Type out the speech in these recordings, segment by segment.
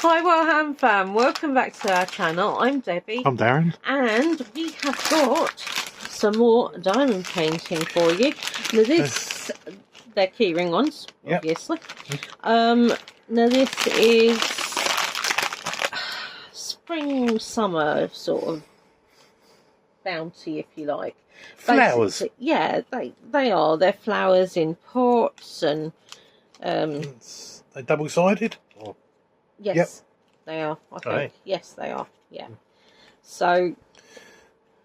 Hi Wellham fam, welcome back to our channel. I'm Debbie. I'm Darren. And we have got some more diamond painting for you. Now this, they're keyring ones, obviously. Now this is spring, summer sort of bounty, if you like. Flowers. Basically, yeah, they are. They're flowers in pots and... They're double-sided? Or... Yes, they are, I think. Right. Yes, they are, yeah. So,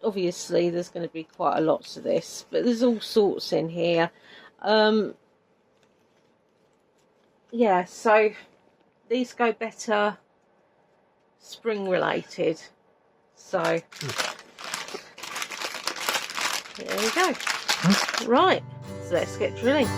obviously, there's going to be quite a lot to this, but there's all sorts in here. Yeah, so these go better spring-related. So, there we go. Right, so let's get drilling.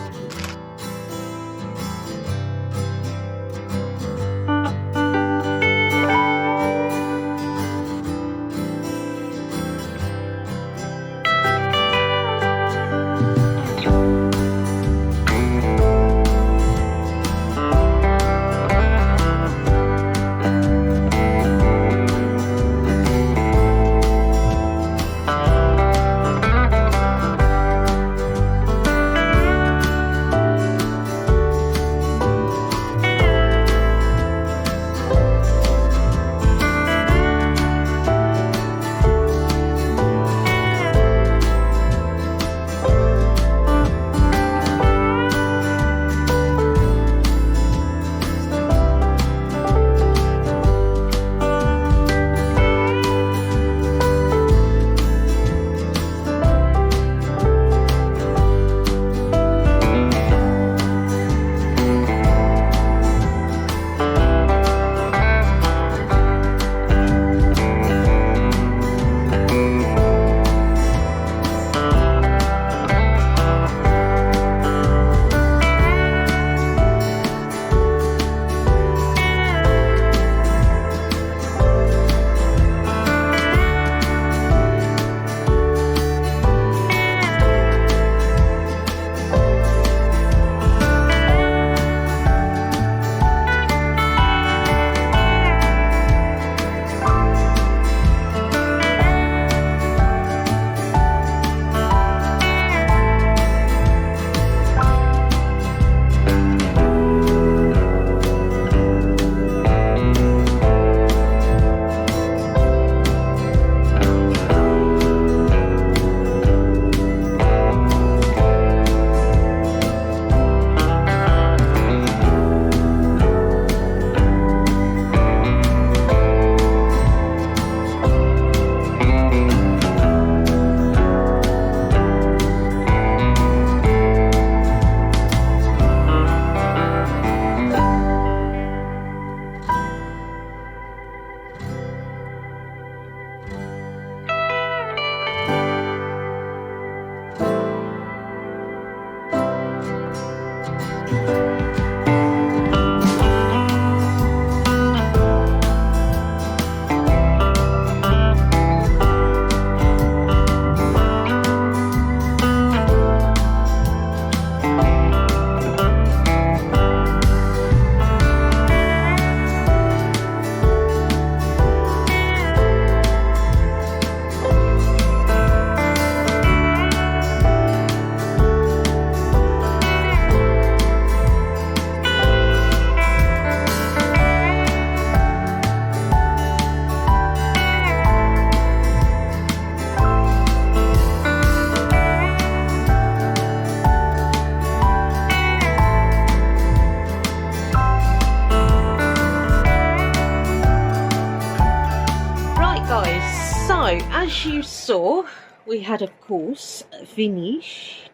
As you saw, we had, of course, finished.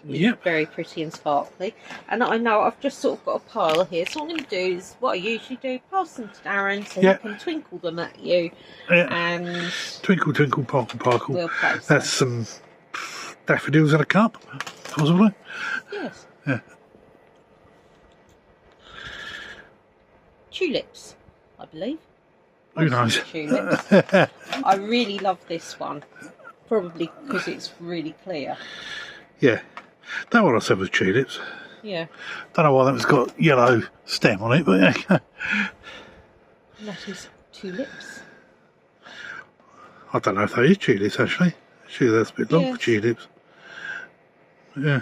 Yep. Very pretty and sparkly. And I know I've just sort of got a pile here. So what I'm going to do is what I usually do, pass them to Darren so he can twinkle them at you. And twinkle, twinkle, parkle, parkle. We'll place That's some daffodils in a cup, possibly. Yes. Yeah. Tulips, I believe. Who knows? Tulips. I really love this one. Probably because it's really clear. Yeah. That one I said was tulips. Yeah. Don't know why that one's got yellow stem on it, but yeah. And that is tulips. I don't know if that is tulips actually. Surely that's a bit long for tulips. Yeah.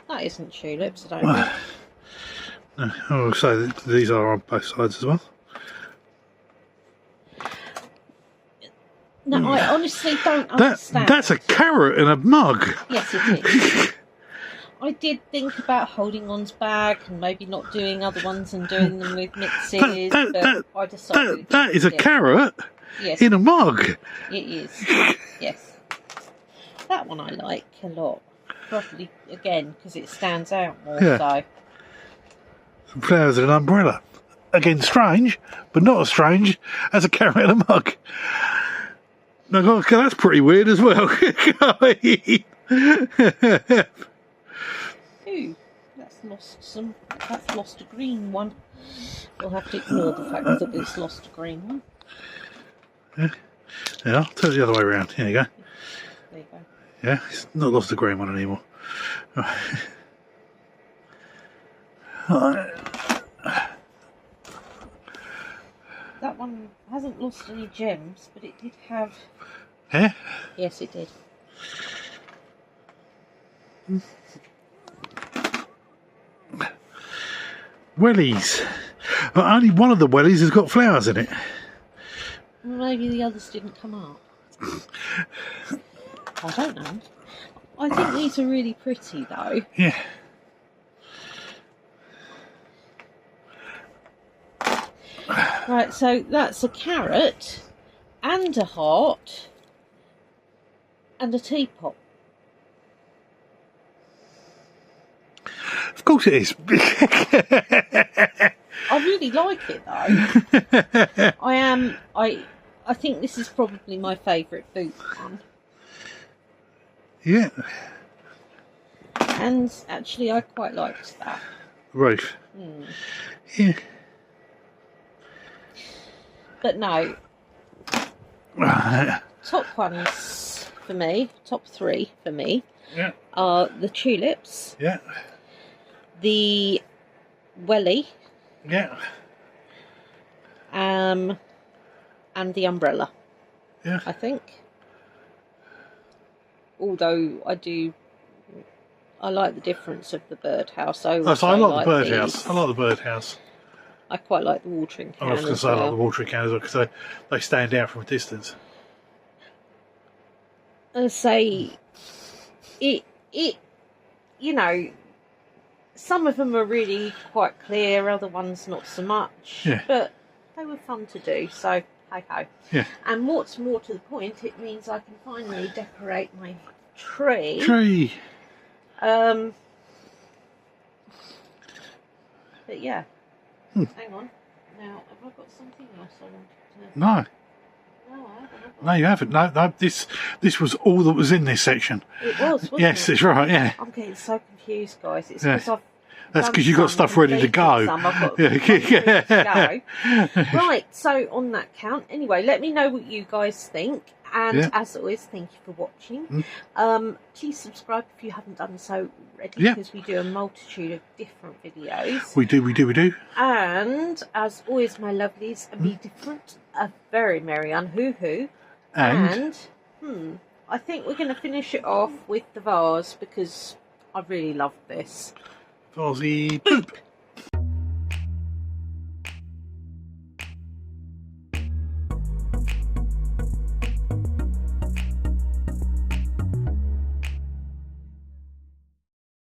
That isn't tulips, I don't think. No, I'll say that these are on both sides as well. No, I honestly don't understand. That's a carrot in a mug. Yes, it is. I did think about holding on's bag and maybe not doing other ones and doing them with mixes, but I decided that is a carrot yes, in a mug. It is. Yes. That one I like a lot. Probably, again, because it stands out more. Yeah. So. Some flowers in an umbrella. Again, strange, but not as strange as a carrot in a mug. No, that's pretty weird as well. Ooh, that's lost a green one. We'll have to ignore the fact that it's lost a green one. Yeah, I'll turn it the other way around. Here you go. There you go. Yeah, it's not lost a green one anymore. That one hasn't lost any gems, but it did have... Yeah? Yes, it did. Wellies. But only one of the wellies has got flowers in it. Maybe the others didn't come up. I don't know. I think these are really pretty, though. Yeah. Right, so that's a carrot and a heart and a teapot. Of course it is. I really like it though. I think this is probably my favourite boot one. Yeah. And actually I quite liked that. Roof. Yeah. But no. Top ones for me, top three for me, are the tulips. Yeah. The welly. Yeah. And the umbrella. Yeah. I think. Although I like the difference of the birdhouse. I like the birdhouse. I like the birdhouse. I quite like the watering can. I was going to say I like the watering can as well because they stand out from a distance. I say it. You know, some of them are really quite clear, other ones not so much. Yeah. But they were fun to do, so hey ho. Yeah. And what's more to the point, it means I can finally decorate my tree. But yeah. Hang on. Now, have I got something else I wanted to... No. No, I haven't. No, you haven't. No, this was all that was in this section. It was, wasn't yes, it? it's right, yeah. I'm getting so confused, guys. It's because That's because you've got stuff ready to go. I've got ready to go. Right, so on that count, anyway, let me know what you guys think. And as always, thank you for watching. Please subscribe if you haven't done so already, because we do a multitude of different videos. We do. And as always, my lovelies, be different, a very merry unhoo-hoo. And I think we're going to finish it off with the vase because I really love this. Vasey poop.